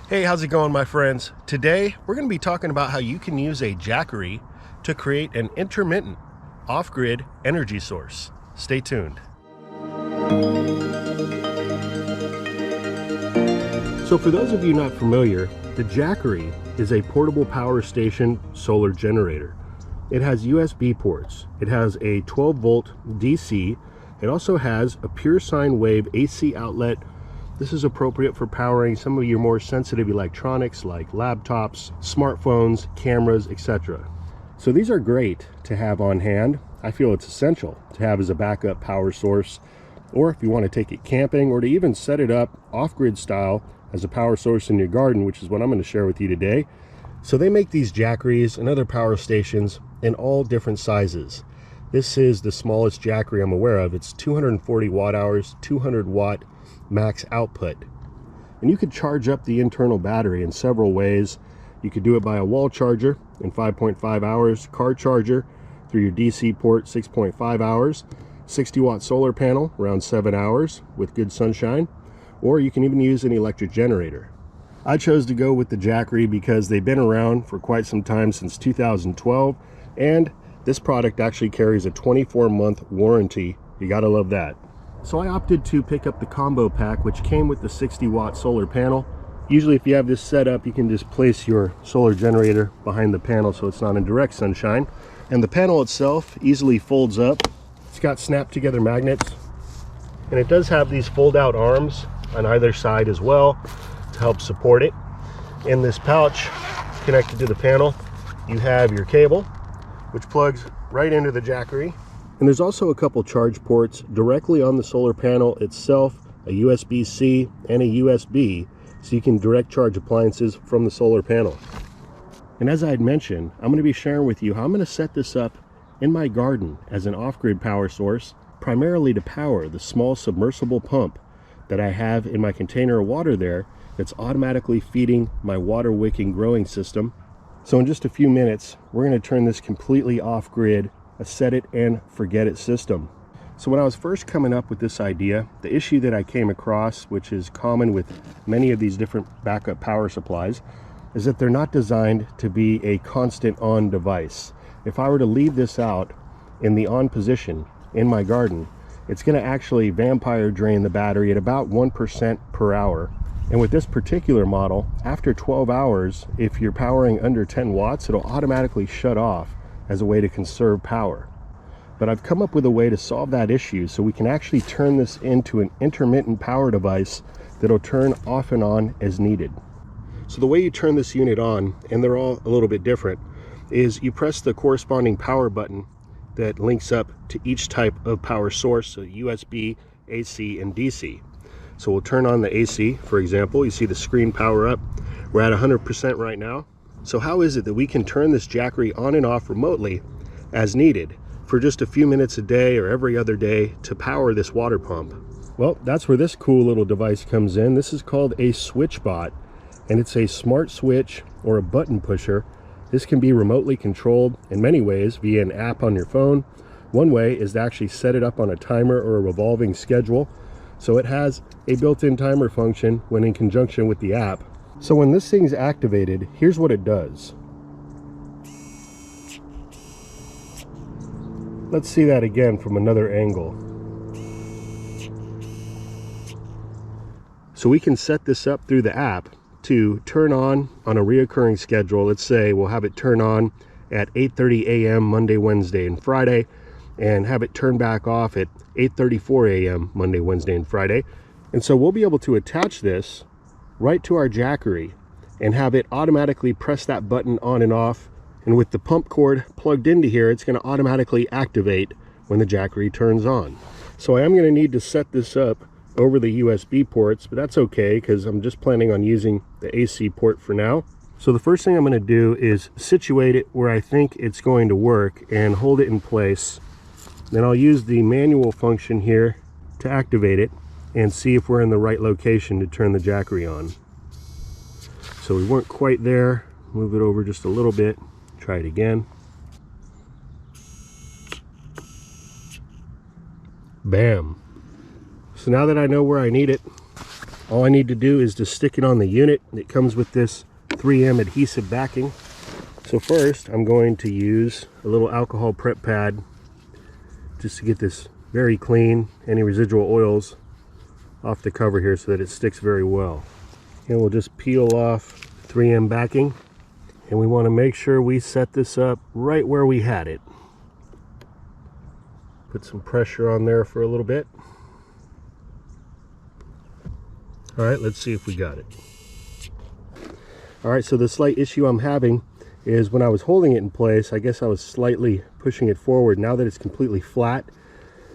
Hey, how's it going, my friends? Today, we're going to be talking about how you can use a Jackery to create an intermittent off-grid energy source. Stay tuned. So for those of you not familiar, the Jackery is a portable power station solar generator. It has USB ports. It has a 12-volt DC. It also has a pure sine wave AC outlet. This is appropriate for powering some of your more sensitive electronics like laptops, smartphones, cameras, etc. So these are great to have on hand. I feel it's essential to have as a backup power source, or if you want to take it camping, or to even set it up off-grid style as a power source in your garden, which is what I'm going to share with you today. So they make these Jackeries and other power stations in all different sizes. This is the smallest Jackery I'm aware of. It's 240 watt hours, 200 watt max output. And you could charge up the internal battery in several ways. You could do it by a wall charger in 5.5 hours, car charger through your DC port 6.5 hours, 60 watt solar panel around 7 hours with good sunshine, or you can even use an electric generator. I chose to go with the Jackery because they've been around for quite some time, since 2012, and this product actually carries a 24-month warranty. You gotta love that. So I opted to pick up the combo pack, which came with the 60 watt solar panel. Usually if you have this set up, you can just place your solar generator behind the panel so it's not in direct sunshine. And the panel itself easily folds up. It's got snap together magnets, and it does have these fold out arms on either side as well to help support it. In this pouch connected to the panel, you have your cable, which plugs right into the Jackery. And there's also a couple charge ports directly on the solar panel itself, a USB-C and a USB, so you can direct charge appliances from the solar panel. And as I had mentioned, I'm going to be sharing with you how I'm going to set this up in my garden as an off-grid power source, primarily to power the small submersible pump that I have in my container of water there that's automatically feeding my water wicking growing system. So in just a few minutes, we're going to turn this completely off-grid, a set it and forget it system. So when I was first coming up with this idea, the issue that I came across, which is common with many of these different backup power supplies, is that they're not designed to be a constant on device. If I were to leave this out in the on position in my garden, it's going to actually vampire drain the battery at about 1% per hour. And with this particular model, after 12 hours, if you're powering under 10 watts, it'll automatically shut off as a way to conserve power. But I've come up with a way to solve that issue so we can actually turn this into an intermittent power device that'll turn off and on as needed. So the way you turn this unit on, and they're all a little bit different, is you press the corresponding power button that links up to each type of power source, so USB, AC, and DC. So we'll turn on the AC, for example. You see the screen power up. We're at 100% right now. So how is it that we can turn this Jackery on and off remotely as needed for just a few minutes a day or every other day to power this water pump? Well, that's where this cool little device comes in. This is called a Switchbot, and it's a smart switch or a button pusher. This can be remotely controlled in many ways via an app on your phone. One way is to actually set it up on a timer or a revolving schedule. So it has a built-in timer function when in conjunction with the app. So when this thing's activated, here's what it does. Let's see that again from another angle. So we can set this up through the app to turn on a reoccurring schedule. Let's say we'll have it turn on at 8:30 a.m. Monday, Wednesday, and Friday, and have it turn back off at 8:34 a.m. Monday, Wednesday, and Friday. And so we'll be able to attach this right to our Jackery and have it automatically press that button on and off. And with the pump cord plugged into here, it's going to automatically activate when the Jackery turns on. So I am going to need to set this up over the USB ports, but that's okay because I'm just planning on using the AC port for now. So the first thing I'm going to do is situate it where I think it's going to work and hold it in place. Then I'll use the manual function here to activate it and see if we're in the right location to turn the Jackery on. So we weren't quite there. Move it over just a little bit. Try it again. Bam. So now that I know where I need it, All I need to do is to stick it on the unit. It comes with this 3M adhesive backing. So first I'm going to use a little alcohol prep pad just to get this very clean, any residual oils off the cover here so that it sticks very well. And we'll just peel off 3M backing, and we want to make sure we set this up right where we had it. Put some pressure on there for a little bit. All right, let's see if we got it. All right, so the slight issue I'm having is when I was holding it in place, I guess I was slightly pushing it forward. Now that it's completely flat,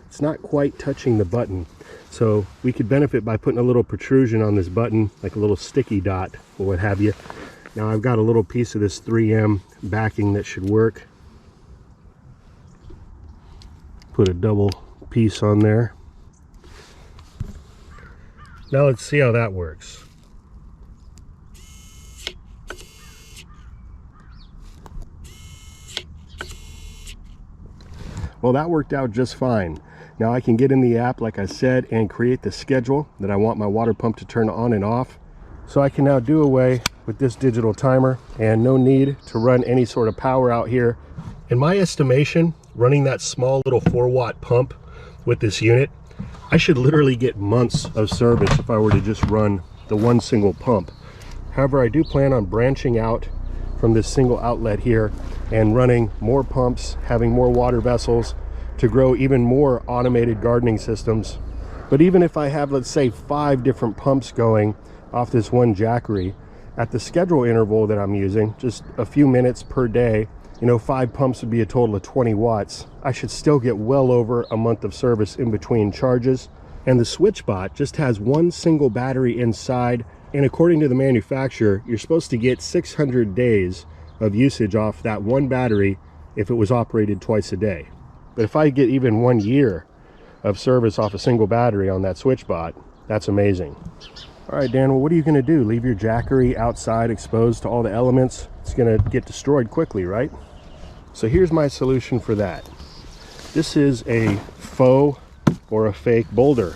it's not quite touching the button. So we could benefit by putting a little protrusion on this button, like a little sticky dot or what have you. Now I've got a little piece of this 3M backing that should work. Put a double piece on there. Now let's see how that works. Well, that worked out just fine. Now I can get in the app, like I said, and create the schedule that I want my water pump to turn on and off. So I can now do away with this digital timer and no need to run any sort of power out here. In my estimation, running that small little 4-watt pump with this unit, I should literally get months of service if I were to just run the one single pump. However, I do plan on branching out from this single outlet here and running more pumps, having more water vessels to grow even more automated gardening systems. But even if I have, let's say, 5 different pumps going off this one Jackery, at the schedule interval that I'm using, just a few minutes per day, 5 pumps would be a total of 20 watts. I should still get well over a month of service in between charges. And the Switchbot just has one single battery inside, and according to the manufacturer, you're supposed to get 600 days of usage off that one battery if it was operated twice a day. But if I get even 1 year of service off a single battery on that Switchbot, that's amazing. All right, Dan, well, what are you going to do? Leave your Jackery outside exposed to all the elements? It's going to get destroyed quickly, right? So here's my solution for that. This is a faux or a fake boulder.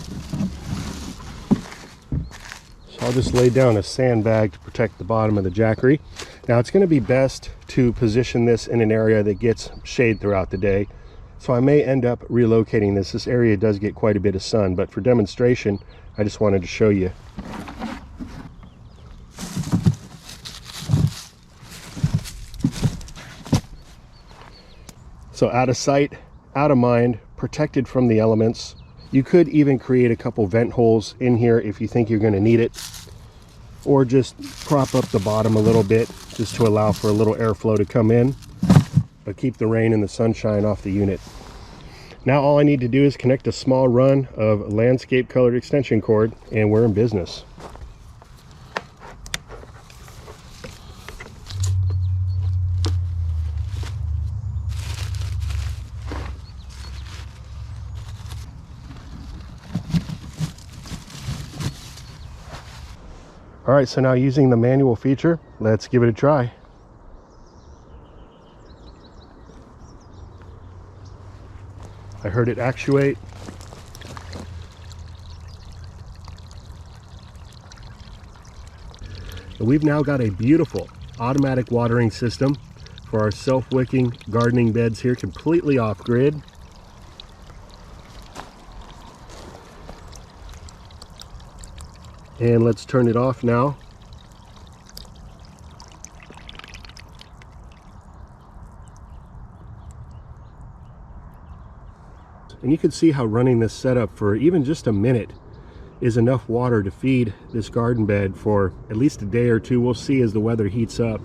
So I'll just lay down a sandbag to protect the bottom of the Jackery. Now it's going to be best to position this in an area that gets shade throughout the day. So I may end up relocating this. This area does get quite a bit of sun, but for demonstration, I just wanted to show you. So out of sight, out of mind, protected from the elements. You could even create a couple vent holes in here if you think you're going to need it, or just prop up the bottom a little bit just to allow for a little airflow to come in, but keep the rain and the sunshine off the unit. Now all I need to do is connect a small run of landscape colored extension cord, and we're in business. All right, so now using the manual feature, let's give it a try. I heard it actuate. And we've now got a beautiful automatic watering system for our self-wicking gardening beds here, completely off-grid. And let's turn it off now. And you can see how running this setup for even just a minute is enough water to feed this garden bed for at least a day or two. We'll see as the weather heats up.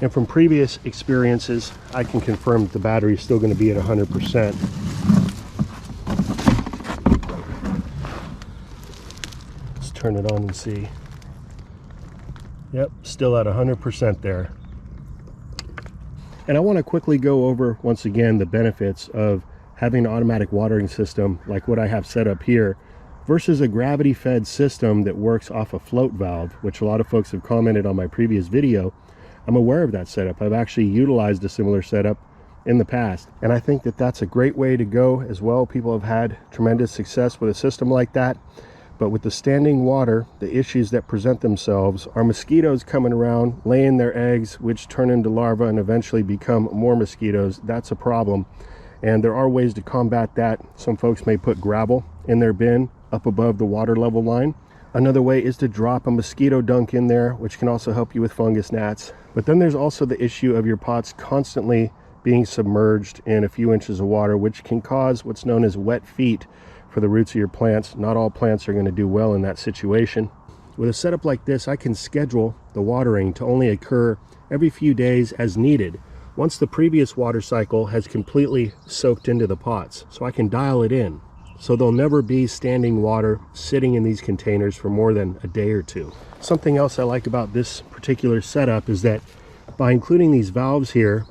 And from previous experiences, I can confirm that the battery is still going to be at 100%. Turn it on and see. Yep, still at 100% there. And I want to quickly go over once again the benefits of having an automatic watering system like what I have set up here versus a gravity fed system that works off a float valve, which a lot of folks have commented on my previous video. I'm aware of that setup. I've actually utilized a similar setup in the past, and I think that that's a great way to go as well. People have had tremendous success with a system like that. But with the standing water, the issues that present themselves are mosquitoes coming around, laying their eggs, which turn into larvae and eventually become more mosquitoes. That's a problem. And there are ways to combat that. Some folks may put gravel in their bin up above the water level line. Another way is to drop a mosquito dunk in there, which can also help you with fungus gnats. But then there's also the issue of your pots constantly being submerged in a few inches of water, which can cause what's known as wet feet for the roots of your plants. Not all plants are going to do well in that situation. With a setup like this, I can schedule the watering to only occur every few days as needed, once the previous water cycle has completely soaked into the pots. So I can dial it in. So there'll never be standing water sitting in these containers for more than a day or two. Something else I like about this particular setup is that by including these valves here,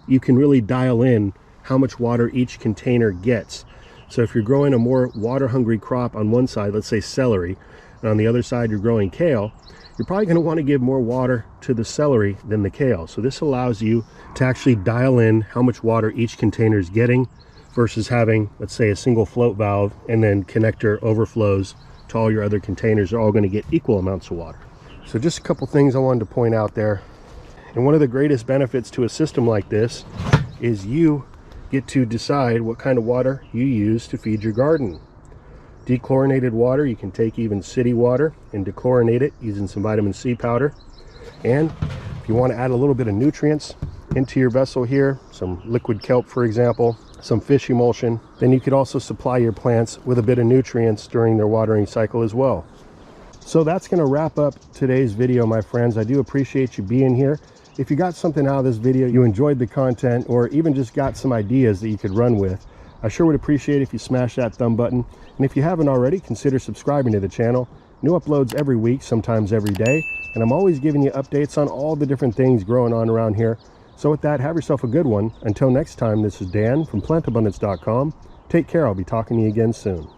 you can really dial in how much water each container gets. So if you're growing a more water-hungry crop on one side, let's say celery, and on the other side you're growing kale, you're probably going to want to give more water to the celery than the kale. So this allows you to actually dial in how much water each container is getting, versus having, let's say, a single float valve and then connector overflows to all your other containers. Are all going to get equal amounts of water. So just a couple things I wanted to point out there. And one of the greatest benefits to a system like this is you get to decide what kind of water you use to feed your garden. Dechlorinated water, you can take even city water and dechlorinate it using some vitamin C powder. And if you want to add a little bit of nutrients into your vessel here, some liquid kelp, for example, some fish emulsion, then you could also supply your plants with a bit of nutrients during their watering cycle as well. So that's going to wrap up today's video, my friends. I do appreciate you being here. If you got something out of this video, you enjoyed the content, or even just got some ideas that you could run with, I sure would appreciate if you smash that thumb button. And if you haven't already, consider subscribing to the channel. New uploads every week, sometimes every day, and I'm always giving you updates on all the different things growing on around here. So with that, have yourself a good one. Until next time, this is Dan from PlantAbundance.com. Take care. I'll be talking to you again soon.